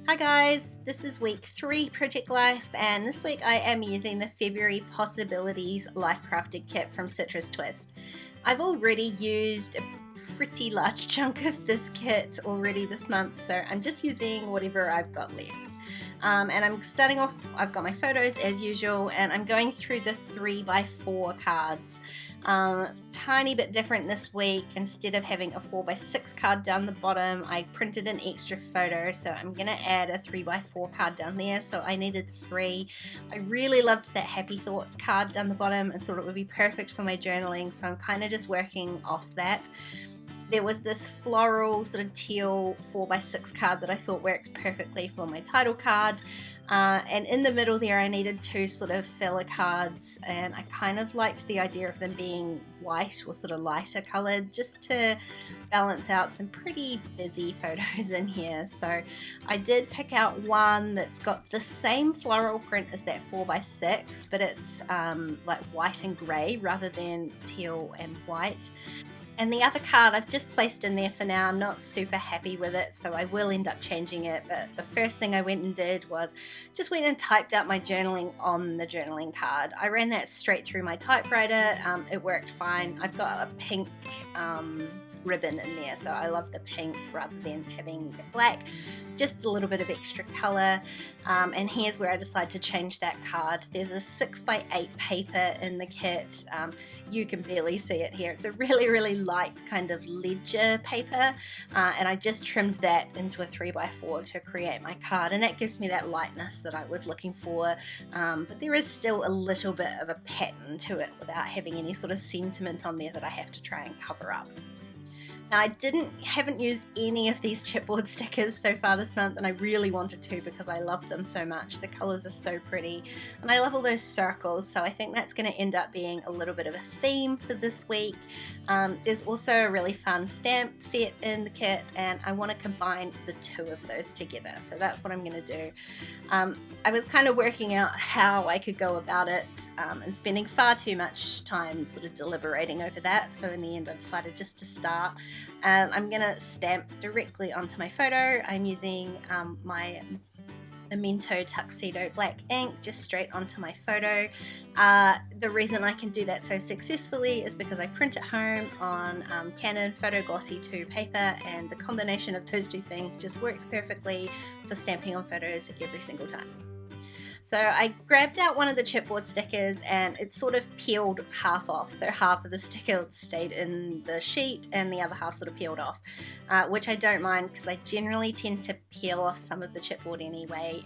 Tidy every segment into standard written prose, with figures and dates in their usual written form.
Hi guys, this is week 3 Project Life, and this week I am using the February Possibilities Life Crafted Kit from Citrus Twist. I've already used a pretty large chunk of this kit already this month, so I'm just using whatever I've got left. And I'm starting off, I've got my photos as usual, and I'm going through the 3x4 cards. Tiny bit different this week. Instead of having a 4x6 card down the bottom, I printed an extra photo, so I'm going to add a 3x4 card down there, so I needed 3. I really loved that Happy Thoughts card down the bottom and thought it would be perfect for my journaling, so I'm kind of just working off that. There was this floral sort of teal 4x6 card that I thought worked perfectly for my title card, and in the middle there I needed 2 sort of filler cards, and I kind of liked the idea of them being white or sort of lighter coloured just to balance out some pretty busy photos in here. So I did pick out one that's got the same floral print as that 4x6, but it's like white and grey rather than teal and white. And the other card I've just placed in there for now. I'm not super happy with it, so I will end up changing it. But the first thing I went and did was just went and typed out my journaling on the journaling card. I ran that straight through my typewriter. It worked fine. I've got a pink ribbon in there, so I love the pink rather than having the black. Just a little bit of extra colour. And here's where I decided to change that card. There's a 6x8 paper in the kit. You can barely see it here. It's a really light kind of ledger paper, and I just trimmed that into a 3x4 to create my card, and that gives me that lightness that I was looking for, but there is still a little bit of a pattern to it without having any sort of sentiment on there that I have to try and cover up. Now I haven't used any of these chipboard stickers so far this month, and I really wanted to because I love them so much. The colours are so pretty, and I love all those circles, so I think that's going to end up being a little bit of a theme for this week. There's also a really fun stamp set in the kit, and I want to combine the 2 of those together, so that's what I'm going to do. I was kind of working out how I could go about it, and spending far too much time sort of deliberating over that, so in the end I decided just to start. And I'm going to stamp directly onto my photo. I'm using my Memento Tuxedo black ink just straight onto my photo. The reason I can do that so successfully is because I print at home on Canon Photo Glossy 2 paper, and the combination of those 2 things just works perfectly for stamping on photos every single time. So I grabbed out one of the chipboard stickers, and it sort of peeled half off. So half of the sticker stayed in the sheet and the other half sort of peeled off, which I don't mind because I generally tend to peel off some of the chipboard anyway.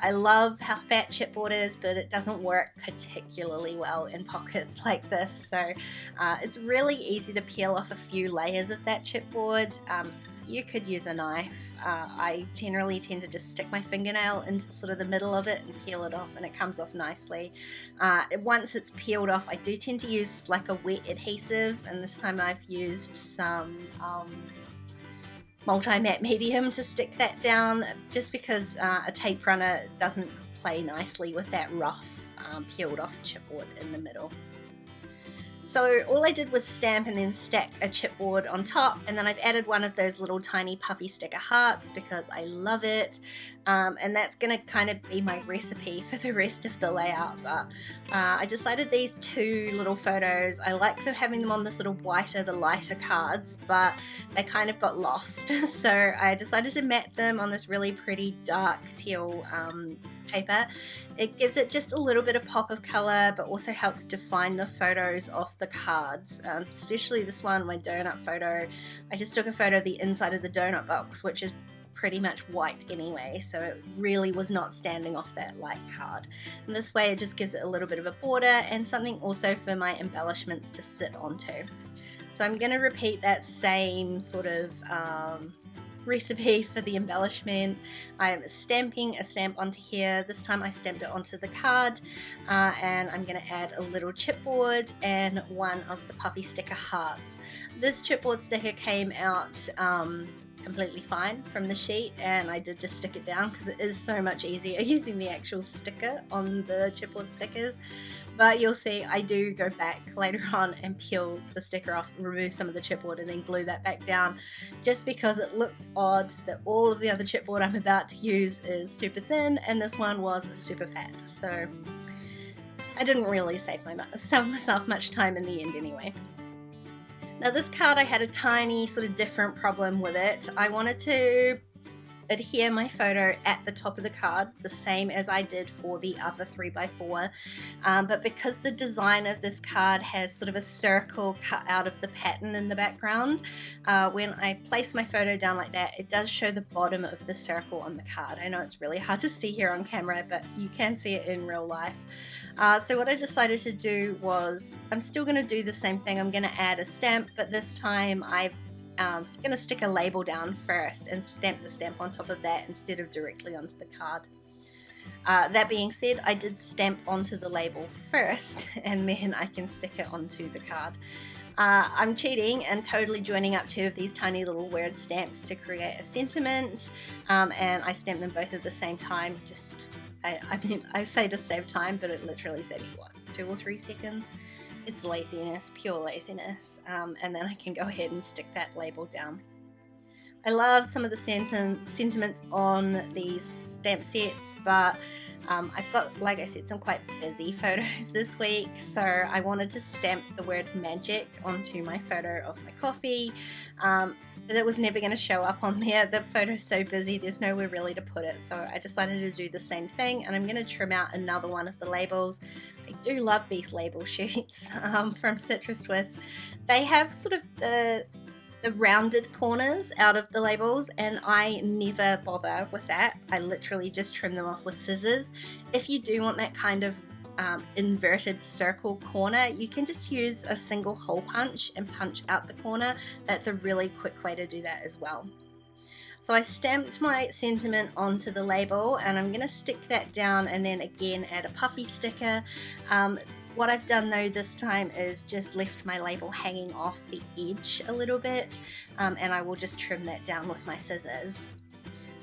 I love how fat chipboard is, but it doesn't work particularly well in pockets like this. So it's really easy to peel off a few layers of that chipboard. You could use a knife. I generally tend to just stick my fingernail into sort of the middle of it and peel it off, and it comes off nicely. Once it's peeled off, I do tend to use like a wet adhesive, and this time I've used some multi-matte medium to stick that down, just because a tape runner doesn't play nicely with that rough peeled off chipboard in the middle. So all I did was stamp and then stack a chipboard on top, and then I've added one of those little tiny puffy sticker hearts because I love it, and that's going to kind of be my recipe for the rest of the layout. But I decided these 2 little photos, I like having them on the sort of the lighter cards, but they kind of got lost. So I decided to matte them on this really pretty dark teal paper. It gives it just a little bit of pop of colour, but also helps define the photos off the cards, especially this one, my donut photo. I just took a photo of the inside of the donut box, which is pretty much white anyway, so it really was not standing off that light card. And this way it just gives it a little bit of a border and something also for my embellishments to sit onto. So I'm going to repeat that same sort of recipe for the embellishment. I'm stamping a stamp onto here. This time I stamped it onto the card, and I'm going to add a little chipboard and one of the puffy sticker hearts. This chipboard sticker came out completely fine from the sheet, and I did just stick it down because it is so much easier using the actual sticker on the chipboard stickers. But you'll see I do go back later on and peel the sticker off, remove some of the chipboard, and then glue that back down, just because it looked odd that all of the other chipboard I'm about to use is super thin and this one was super fat. So I didn't really save myself much time in the end anyway. Now this card, I had a tiny sort of different problem with it. I wanted to adhere my photo at the top of the card, the same as I did for the other 3x4, but because the design of this card has sort of a circle cut out of the pattern in the background, when I place my photo down like that, it does show the bottom of the circle on the card. I know it's really hard to see here on camera, but you can see it in real life. So what I decided to do was, I'm still going to do the same thing. I'm going to add a stamp, but this time I'm going to stick a label down first and stamp the stamp on top of that instead of directly onto the card. That being said, I did stamp onto the label first and then I can stick it onto the card. I'm cheating and totally joining up two of these tiny little word stamps to create a sentiment, and I stamped them both at the same time. I say to save time, but it literally saved me, what, 2 or 3 seconds? It's laziness, pure laziness, and then I can go ahead and stick that label down. I love some of the sentiments on these stamp sets, but I've got, like I said, some quite busy photos this week, so I wanted to stamp the word magic onto my photo of my coffee, but it was never going to show up on there. The photo's so busy, there's nowhere really to put it, so I decided to do the same thing, and I'm going to trim out another one of the labels. I do love these label sheets from Citrus Twist. They have sort of the rounded corners out of the labels, and I never bother with that. I literally just trim them off with scissors. If you do want that kind of inverted circle corner, you can just use a single hole punch and punch out the corner. That's a really quick way to do that as well. So I stamped my sentiment onto the label, and I'm going to stick that down and then again add a puffy sticker. What I've done though this time is just left my label hanging off the edge a little bit, and I will just trim that down with my scissors.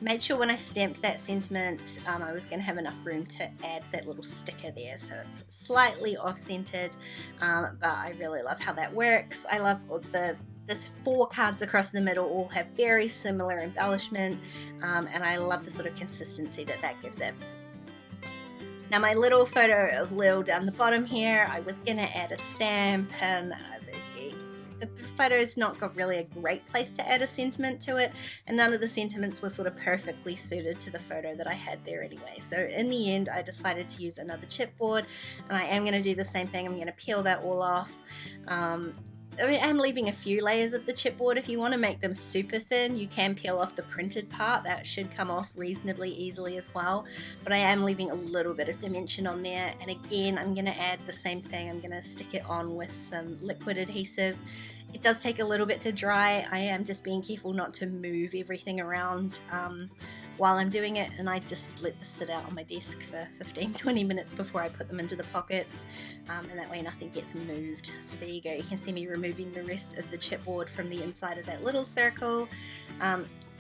Made sure when I stamped that sentiment, I was going to have enough room to add that little sticker there, so it's slightly off-centered, but I really love how that works. I love the 4 cards across the middle all have very similar embellishment, and I love the sort of consistency that gives it. Now my little photo is little down the bottom here. I was going to add a stamp, and the photo's not got really a great place to add a sentiment to it, and none of the sentiments were sort of perfectly suited to the photo that I had there anyway. So in the end, I decided to use another chipboard, and I am going to do the same thing. I'm going to peel that all off. I'm leaving a few layers of the chipboard. If you want to make them super thin, you can peel off the printed part. That should come off reasonably easily as well. But I am leaving a little bit of dimension on there. And again, I'm going to add the same thing. I'm going to stick it on with some liquid adhesive. It does take a little bit to dry. I am just being careful not to move everything around while I'm doing it, and I just let this sit out on my desk for 15-20 minutes before I put them into the pockets, and that way nothing gets moved. So there you go, you can see me removing the rest of the chipboard from the inside of that little circle.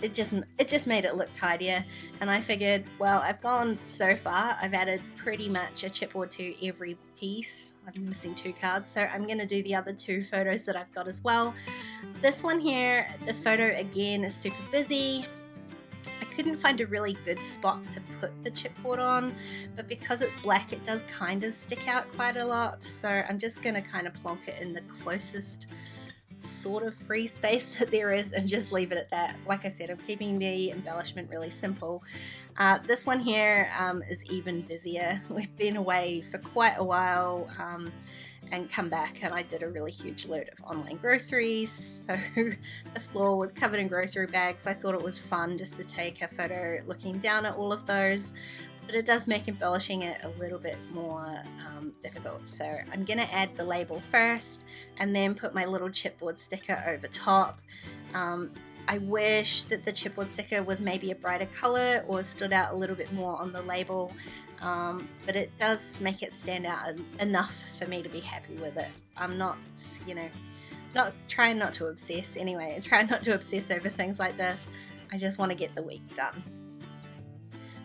It just made it look tidier, and I figured, well, I've gone so far, I've added pretty much a chipboard to every piece. I'm missing 2 cards, so I'm going to do the other 2 photos that I've got as well. This one here, the photo again is super busy. I couldn't find a really good spot to put the chipboard on, but because it's black it does kind of stick out quite a lot, so I'm just going to kind of plonk it in the closest sort of free space that there is and just leave it at that. Like I said, I'm keeping the embellishment really simple. This one here is even busier. We've been away for quite a while and come back, and I did a really huge load of online groceries, so the floor was covered in grocery bags. I thought it was fun just to take a photo looking down at all of those, but it does make embellishing it a little bit more difficult. So I'm going to add the label first and then put my little chipboard sticker over top. I wish that the chipboard sticker was maybe a brighter color or stood out a little bit more on the label, but it does make it stand out enough for me to be happy with it. I'm not, trying not to obsess anyway. I try not to obsess over things like this. I just want to get the week done.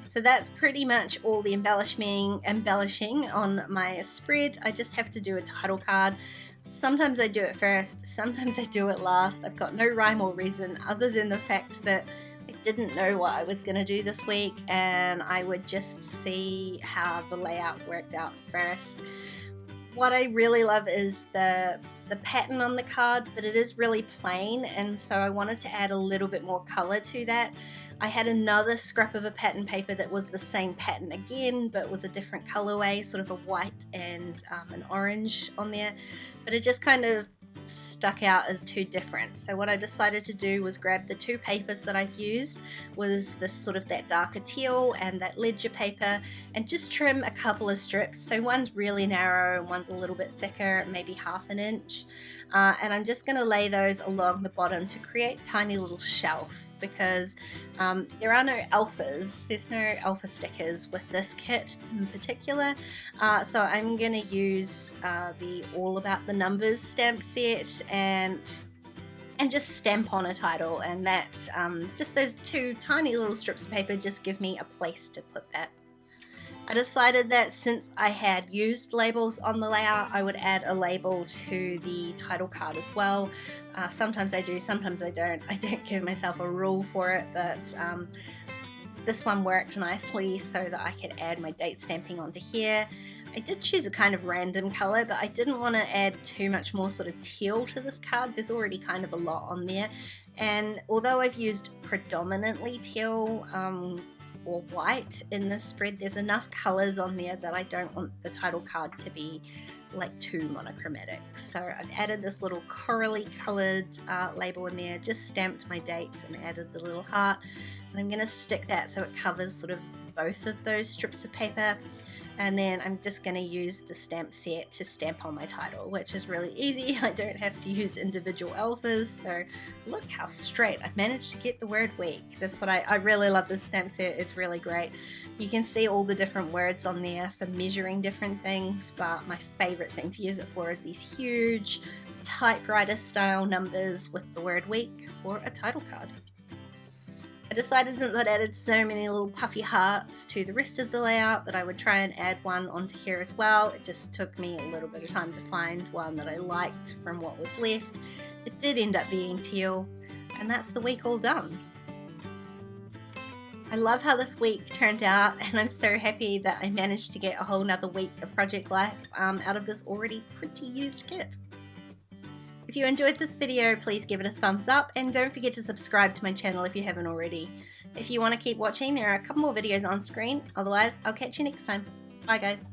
So that's pretty much all the embellishing on my spread. I just have to do a title card. Sometimes I do it first, sometimes I do it last. I've got no rhyme or reason other than the fact that I didn't know what I was going to do this week, and I would just see how the layout worked out first. What I really love is the pattern on the card, but it is really plain, and so I wanted to add a little bit more color to that. I had another scrap of a pattern paper that was the same pattern again, but was a different colorway, sort of a white and an orange on there, but it just kind of stuck out as too different. So what I decided to do was grab the two papers that I've used, was this sort of that darker teal and that ledger paper, and just trim a couple of strips. So one's really narrow and one's a little bit thicker, maybe half an inch, and I'm just going to lay those along the bottom to create tiny little shelf, because there are no alphas, there's no alpha stickers with this kit in particular, so I'm going to use the All About the Numbers stamp set and just stamp on a title, and that just those two tiny little strips of paper just give me a place to put that. I decided that since I had used labels on the layout, I would add a label to the title card as well. Sometimes I do, sometimes I don't. I don't give myself a rule for it, but this one worked nicely so that I could add my date stamping onto here. I did choose a kind of random color, but I didn't want to add too much more sort of teal to this card. There's already kind of a lot on there, and although I've used predominantly teal or white in this spread, there's enough colors on there that I don't want the title card to be like too monochromatic. So I've added this little corally colored label in there, just stamped my dates and added the little heart, and I'm going to stick that so it covers sort of both of those strips of paper. And then I'm just going to use the stamp set to stamp on my title, which is really easy. I don't have to use individual alphas, so look how straight I managed to get the word week. That's what I really love this stamp set. It's really great. You can see all the different words on there for measuring different things, but my favorite thing to use it for is these huge typewriter style numbers with the word week for a title card. I decided, since I'd added so many little puffy hearts to the rest of the layout, that I would try and add one onto here as well. It just took me a little bit of time to find one that I liked from what was left. It did end up being teal, and that's the week all done. I love how this week turned out, and I'm so happy that I managed to get a whole nother week of project life out of this already pretty used kit. If you enjoyed this video, please give it a thumbs up, and don't forget to subscribe to my channel if you haven't already. If you want to keep watching, there are a couple more videos on screen. Otherwise, I'll catch you next time. Bye guys.